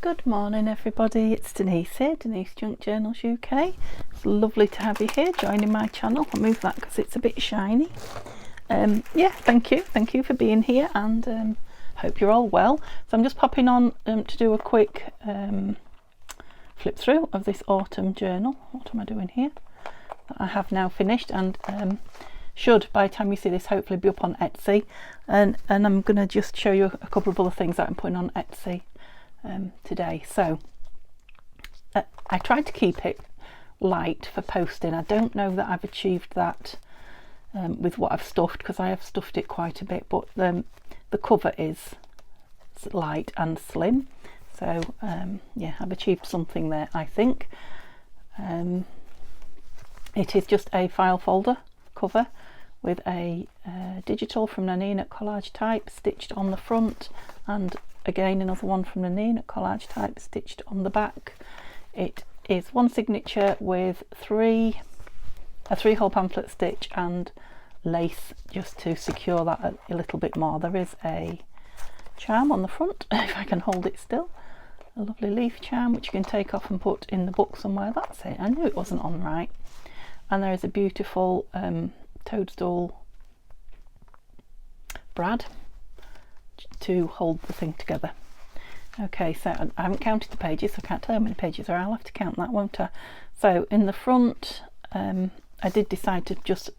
Good morning everybody, it's Denise here, Denise Junk Journals UK. It's lovely to have you here joining my channel. I'll move that because it's a bit shiny. Yeah, thank you for being here, and hope you're all well. So I'm just popping on to do a quick flip through of this autumn journal. What am I doing here? That I have now finished, and should by the time you see this hopefully be up on Etsy, and I'm going to just show you a couple of other things that I'm putting on Etsy today. So I tried to keep it light for posting. I don't know that I've achieved that with what I've stuffed, because I have stuffed it quite a bit, but the cover is light and slim, so yeah, I've achieved something there, I think. It is just a file folder cover with a digital from Nanine at Collage Type stitched on the front, and again another one from Nanine at Collage Type stitched on the back. It is one signature with a three-hole pamphlet stitch and lace just to secure that a little bit more. There is a charm on the front, if I can hold it still, a lovely leaf charm which you can take off and put in the book somewhere. That's it, I knew it wasn't on right. And there is a beautiful toadstool brad to hold the thing together. Okay, so I haven't counted the pages, so I can't tell how many pages there are. I'll have to count that, won't I? So in the front, I did decide to just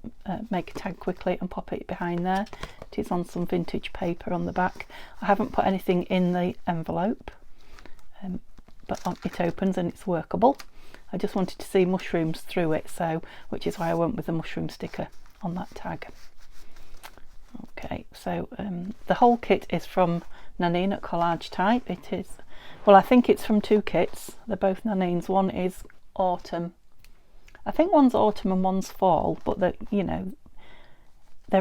make a tag quickly and pop it behind there. It is on some vintage paper on the back. I haven't put anything in the envelope, but it opens and it's workable. I just wanted to see mushrooms through it, so which is why I went with the mushroom sticker on that tag. Okay, so the whole kit is from Nanine at Collage Type. It is, well, I think it's from two kits. They're both Nanines. One is autumn. I think one's autumn and one's fall, but they're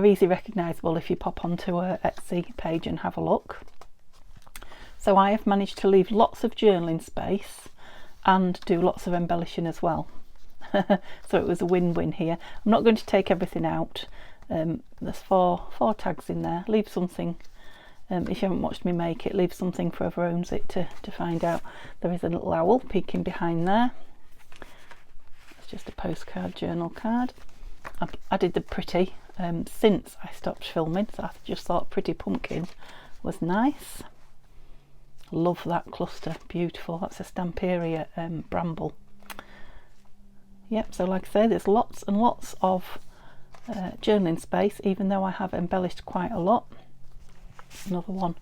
easy recognisable if you pop onto a Etsy page and have a look. So I have managed to leave lots of journaling space and do lots of embellishing as well. So it was a win-win here. I'm not going to take everything out. There's four tags in there. Leave something, if you haven't watched me make it, leave something for whoever owns it to find out. There is a little owl peeking behind there. It's just a postcard journal card. I added the pretty since I stopped filming, so I just thought pretty pumpkin was nice. Love that cluster, beautiful. That's a Stamperia bramble. Yep, so like I say, there's lots and lots of journaling space, even though I have embellished quite a lot. Another one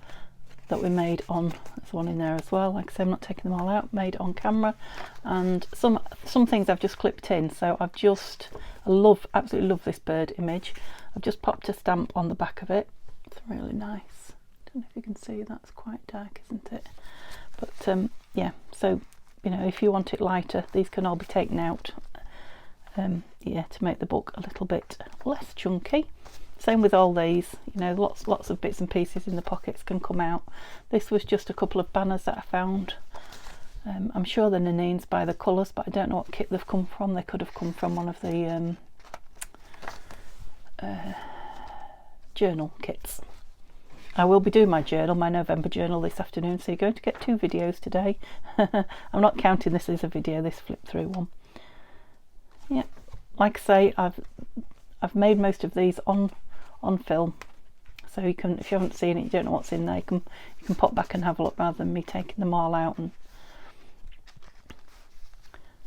that we made on, there's one in there as well. Like I say, I'm not taking them all out, made on camera, and some things I've just clipped in. So I absolutely love this bird image. I've just popped a stamp on the back of it. It's really nice. Don't know if you can see, that's quite dark, isn't it? But yeah, so if you want it lighter, these can all be taken out, yeah, to make the book a little bit less chunky. Same with all these, lots of bits and pieces in the pockets can come out. This was just a couple of banners that I found. I'm sure they're Nanines by the colours, but I don't know what kit they've come from. They could have come from one of the journal kits. I will be doing my November journal this afternoon, so you're going to get two videos today. I'm not counting this as a video, this flip through one. Yeah, like I say, I've made most of these on film, so you can, if you haven't seen it, you don't know what's in there, you can pop back and have a look rather than me taking them all out. And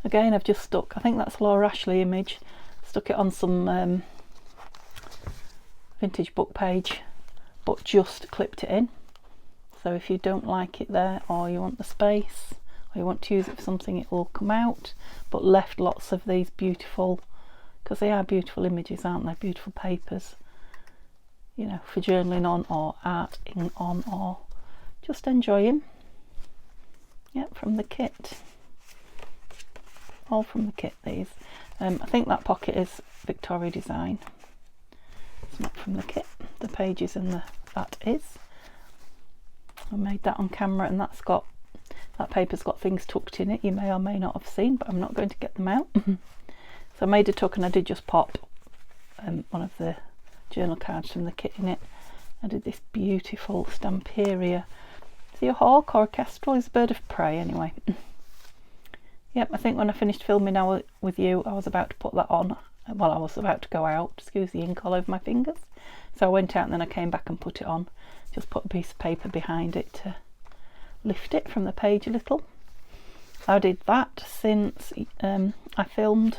again, I've just stuck, I think that's Laura Ashley image, stuck it on some vintage book page, but just clipped it in. So if you don't like it there, or you want the space, or you want to use it for something, it will come out, but left lots of these beautiful, because they are beautiful images, aren't they? Beautiful papers, for journaling on, or arting on, or just enjoying. Yep, from the kit. All from the kit, these. I think that pocket is Victoria Design. It's not from the kit. The pages and that is. I made that on camera, and that paper's got things tucked in it you may or may not have seen, but I'm not going to get them out. So I made a tuck, and I did just pop one of the journal cards from the kit in it. I did this beautiful Stamperia Is he a hawk or a kestrel? He's a bird of prey anyway. Yep, I think when I finished filming now with you, I was about to put that on. Well, I was about to go out. Excuse the ink all over my fingers. So I went out and then I came back and put it on. Just put a piece of paper behind it to lift it from the page a little. I did that since I filmed,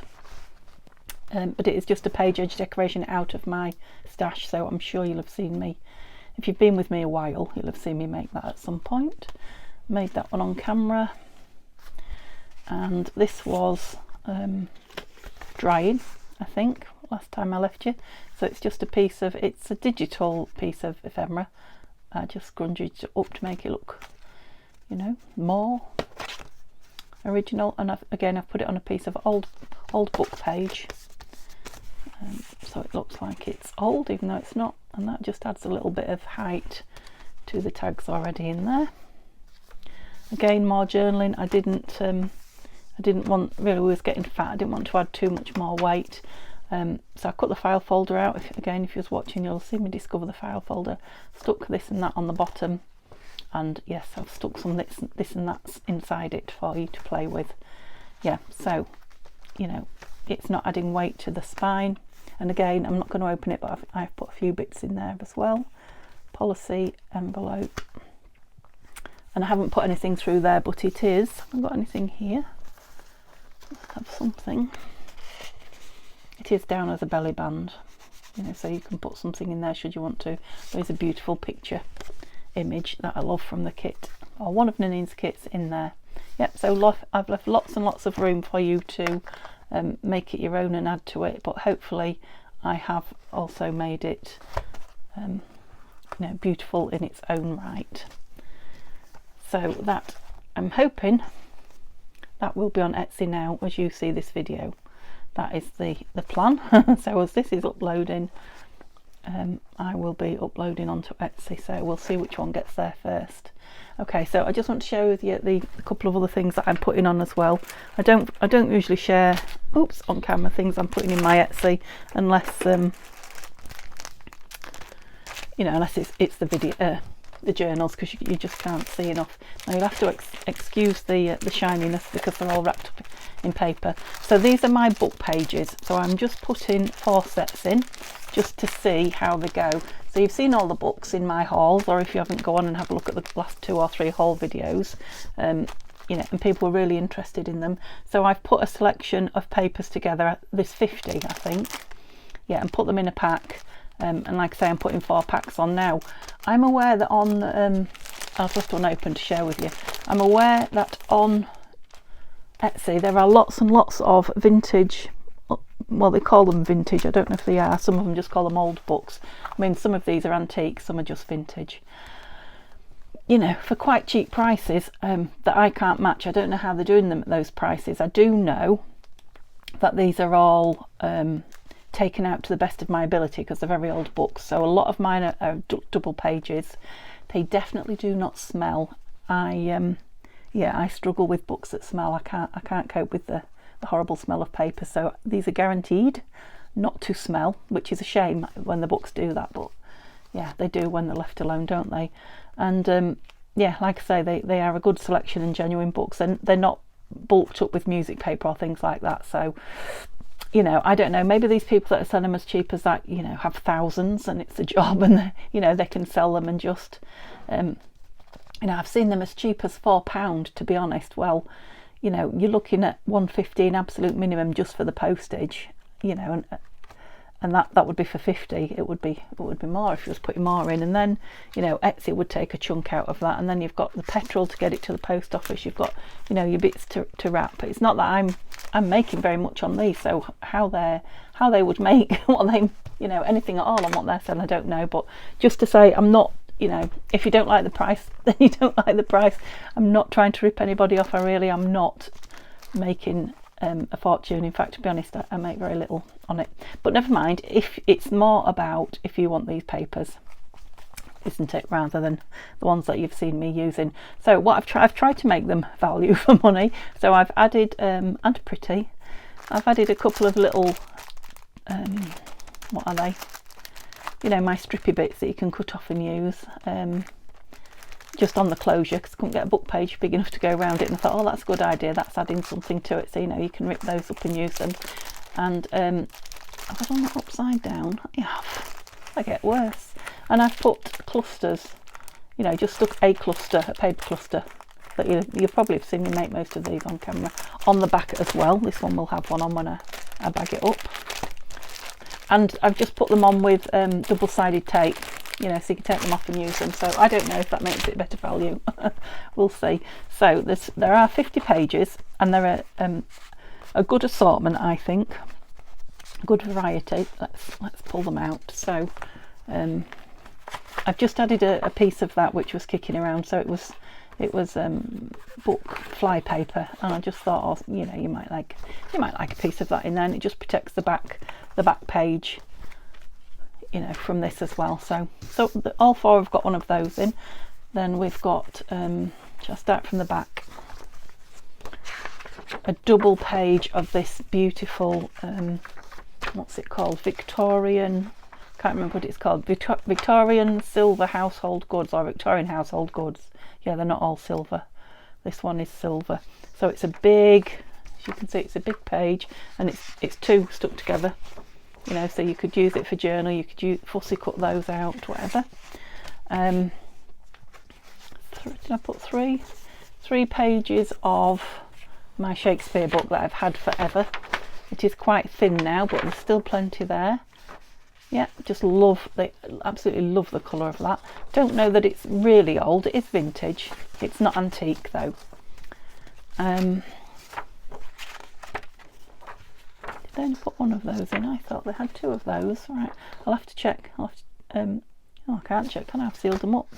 but it is just a page edge decoration out of my stash, so I'm sure you'll have seen me, if you've been with me a while, you'll have seen me make that at some point. Made that one on camera, and this was drying, I think, last time I left you. So it's just a piece of, it's a digital piece of ephemera. I just scrunged it up to make it look, you know, more original. And I've put it on a piece of old book page, so it looks like it's old even though it's not, and that just adds a little bit of height to the tags already in there. Again, more journaling. I didn't want, really was getting fat, I didn't want to add too much more weight, so I cut the file folder out. If you was watching, you'll see me discover the file folder. Stuck this and that on the bottom, and yes, I've stuck some this and that inside it for you to play with. Yeah, so you know, it's not adding weight to the spine. And again, I'm not going to open it, but I've put a few bits in there as well. Policy envelope, and I haven't put anything through there, but it is, I haven't got anything here. Let's have something. It is down as a belly band, you know, so you can put something in there should you want to. There's a beautiful picture image that I love from the kit, or one of Nanine's kits in there. Yep, so I've left lots and lots of room for you to make it your own and add to it, but hopefully I have also made it you know, beautiful in its own right. So that, I'm hoping that will be on Etsy now as you see this video. That is the plan. So as this is uploading, I will be uploading onto Etsy, so we'll see which one gets there first. Okay, so I just want to share with you the couple of other things that I'm putting on as well. I don't usually share on camera things I'm putting in my Etsy unless you know, unless it's the video, the journals, because you just can't see enough. Now you'll have to excuse the shininess because they're all wrapped up in paper. So these are my book pages, so I'm just putting 4 sets in just to see how they go. So you've seen all the books in my hauls, or if you haven't, go on and have a look at the last 2 or 3 haul videos, you know, and people were really interested in them. So I've put a selection of papers together, there's 50 I think, yeah, and put them in a pack. And like I say, I'm putting 4 packs on now. I'm aware that on I've left one open to share with you. I'm aware that on Etsy there are lots and lots of vintage, well, they call them vintage, I don't know if they are, some of them just call them old books. I mean, some of these are antique, some are just vintage, you know, for quite cheap prices that I can't match. I don't know how they're doing them at those prices. I do know that these are all taken out to the best of my ability because they're very old books. So a lot of mine are double pages. They definitely do not smell. Yeah, I struggle with books that smell. I can't cope with the horrible smell of paper. So these are guaranteed not to smell, which is a shame when the books do that, but yeah, they do when they're left alone, don't they? And yeah, like I say, they are a good selection and genuine books, and they're not bulked up with music paper or things like that. So you know, I don't know, maybe these people that are selling them as cheap as that, you know, have thousands and it's a job, and you know, they can sell them and just you know, I've seen them as cheap as £4, to be honest. Well, you know, you're looking at £1.15 absolute minimum just for the postage, you know, and that would be for 50. It would be more if you was putting more in, and then, you know, Etsy would take a chunk out of that, and then you've got the petrol to get it to the post office, you've got, you know, your bits to wrap. It's not that I'm making very much on these, so how they would make what they, you know, anything at all on what they're selling, I don't know. But just to say, I'm not, you know, if you don't like the price, then you don't like the price. I'm not trying to rip anybody off. I'm not making a fortune. In fact, to be honest, I make very little on it. But never mind, if it's more about if you want these papers, isn't it, rather than the ones that you've seen me using. So what I've tried to make them value for money. So I've added and pretty, I've added a couple of little what are they, you know, my strippy bits that you can cut off and use. just on the closure, because I couldn't get a book page big enough to go around it, and I thought, oh, that's a good idea, that's adding something to it, so you know you can rip those up and use them. And have I done that upside down? Yeah, I get worse. And I've put clusters, you know, just stuck a cluster, a paper cluster, that you probably have seen me make most of these on camera, on the back as well. This one will have one on when I bag it up. And I've just put them on with double-sided tape, you know, so you can take them off and use them. So I don't know if that makes it better value. We'll see. So there are 50 pages, and they're a good assortment, I think. Good variety. Let's pull them out. So I've just added a piece of that which was kicking around. So it was book fly paper, and I just thought, oh, you know, you might like a piece of that in there, and it just protects the back page, you know, from this as well. So all four have got one of those in. Then we've got shall I start from the back? A double page of this beautiful what's it called, Victorian, can't remember what it's called, Victorian silver household goods, or Victorian household goods. Yeah, they're not all silver, this one is silver. So it's a big, as you can see, it's a big page, and it's two stuck together, you know, so you could use it for journal, you could fussy cut those out, whatever. Did I put three pages of my Shakespeare book that I've had forever. It is quite thin now, but there's still plenty there. Yeah, just absolutely love the colour of that. Don't know that it's really old, it is vintage, it's not antique though. Did they only put one of those in? I thought they had two of those. Right, I'll have to check. Oh, I can't check, can I? I've sealed them up.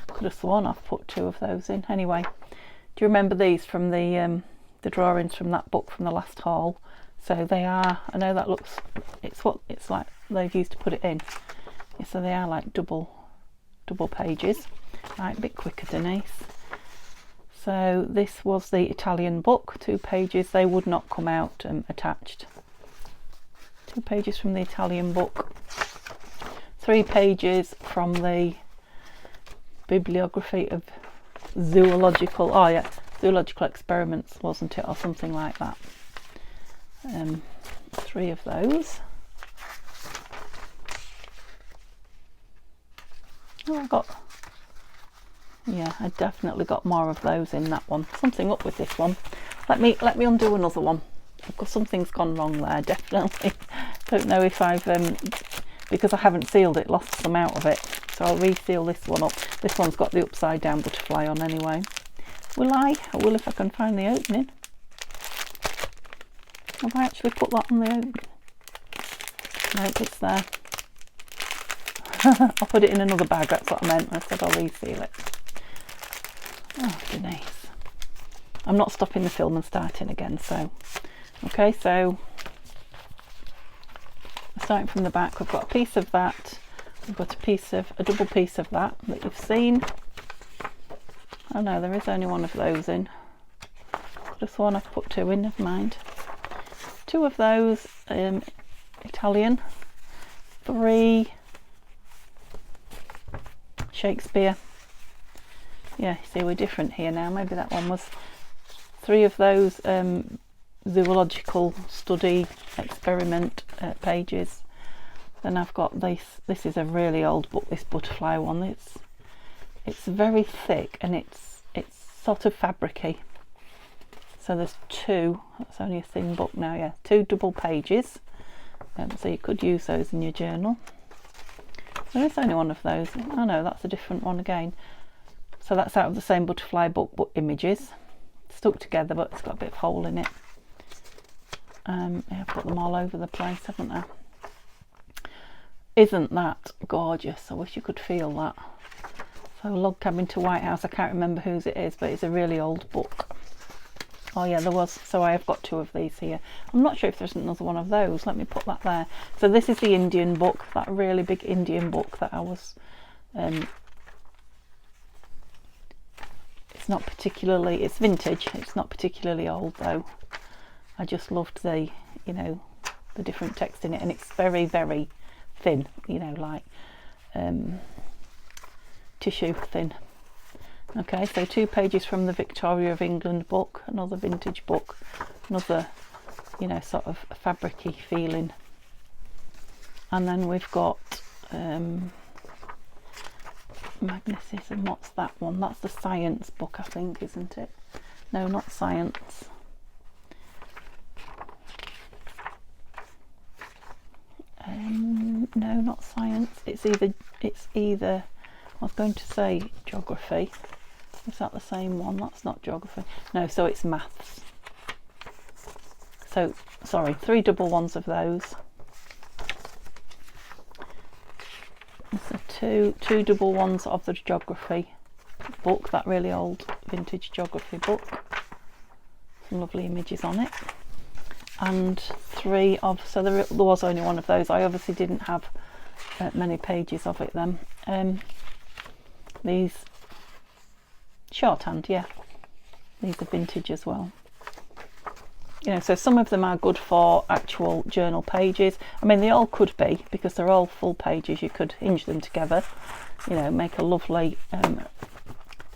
Could have sworn I've put two of those in. Anyway, do you remember these from the drawings from that book from the last haul? So they are, I know that looks, it's like they've used to put it in. Yeah, so they are like double pages. Right, a bit quicker, Denise. So this was the Italian book, 2 pages. They would not come out attached. 2 pages from the Italian book. 3 pages from the bibliography of zoological experiments, wasn't it, or something like that. 3 of those. Oh, I definitely got more of those in that one. Something up with this one. Let me undo another one. Something's gone wrong there, definitely. Don't know if I've because I haven't sealed it, lost some out of it. So I'll reseal this one up. This one's got the upside down butterfly on anyway. Will I? I will if I can find the opening. Have I actually put that on the opening? No, it's there. I'll put it in another bag, that's what I meant. I said I'll reseal it. Oh, Denise. I'm not stopping the film and starting again, so. Okay, so starting from the back, we've got a piece of that. We've got a double piece of that you've seen. Oh no, there is only one of those in. Just one, I've put 2 in, never mind. 2 of those, Italian. 3 Shakespeare. Yeah, see, we're different here now. Maybe that one was 3 of those zoological study experiment pages. Then I've got this is a really old book, this butterfly one. It's very thick and it's sort of fabricy. So there's 2, that's only a thin book now, yeah, 2 double pages. So you could use those in your journal. There is only one of those. Oh no, that's a different one again. So that's out of the same butterfly book, but images. Stuck together, but it's got a bit of hole in it. Yeah, I've put them all over the place, haven't I? Isn't that gorgeous? I wish you could feel that. So Log Cabin to White House, I can't remember whose it is, but it's a really old book. Oh yeah, there was, so I have got 2 of these here. I'm not sure if there's another one of those. Let me put that there. So this is the Indian book, that really big Indian book that I was, it's not particularly, it's vintage, it's not particularly old though. I just loved the, you know, the different text in it, and it's very, very thin, you know, like tissue thin. Okay, so 2 pages from the Victoria of England book, another vintage book, another, you know, sort of fabricy feeling. And then we've got Magnetism. What's that one? That's the science book, I think, isn't it? No, not science. No, not science. It's either I was going to say geography. Is that the same one? That's not geography. No, so it's maths. So sorry, 3 double ones of those. So two double ones of the geography book, that really old vintage geography book. Some lovely images on it. And 3 of, so there was only one of those. I obviously didn't have many pages of it then. These shorthand, yeah, these are vintage as well. You know, so some of them are good for actual journal pages. I mean, they all could be, because they're all full pages. You could hinge them together, you know, make a lovely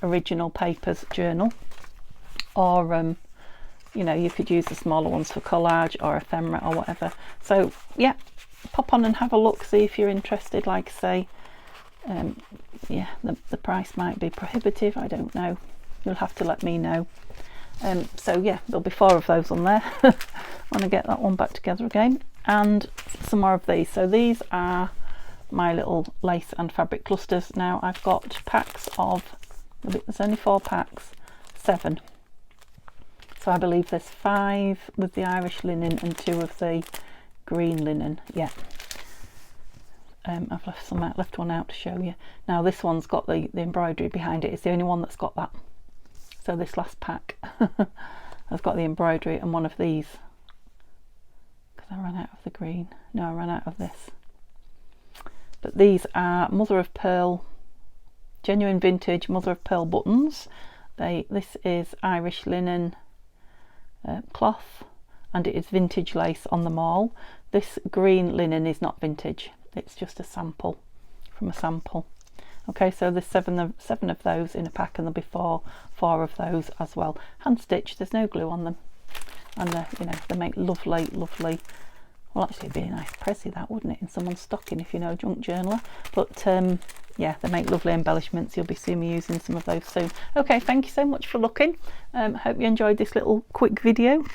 original papers journal. Or you know, you could use the smaller ones for collage or ephemera or whatever. So yeah, pop on and have a look, see if you're interested. Like I say, yeah, the price might be prohibitive, I don't know, you'll have to let me know. So yeah, there'll be 4 of those on there. I want to get that one back together again, and some more of these. So these are my little lace and fabric clusters. Now I've got packs of, there's only 4 packs, 7. So I believe there's 5 with the Irish linen and 2 of the green linen. Yeah. I've left one out to show you. Now this one's got the embroidery behind it. It's the only one that's got that. So this last pack has got the embroidery, and one of these, because I ran out of the green. No, I ran out of this. But these are mother of pearl, genuine vintage mother of pearl buttons. This is Irish linen cloth, and it is vintage lace on them all. This green linen is not vintage, it's just a sample from a sample. Okay, so there's 7 of those in a pack, and there'll be 4 of those as well. Hand stitched, there's no glue on them, and you know, they make lovely, well, actually it'd be a nice prezi, that, wouldn't it, in someone's stocking if you know a junk journaler. But yeah, they make lovely embellishments. You'll be seeing me using some of those soon. Okay, thank you so much for looking. Hope you enjoyed this little quick video.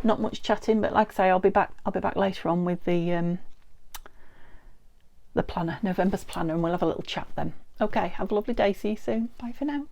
Not much chatting, but like I say, I'll be back later on with the planner, November's planner, and we'll have a little chat then. Okay, have a lovely day. See you soon. Bye for now.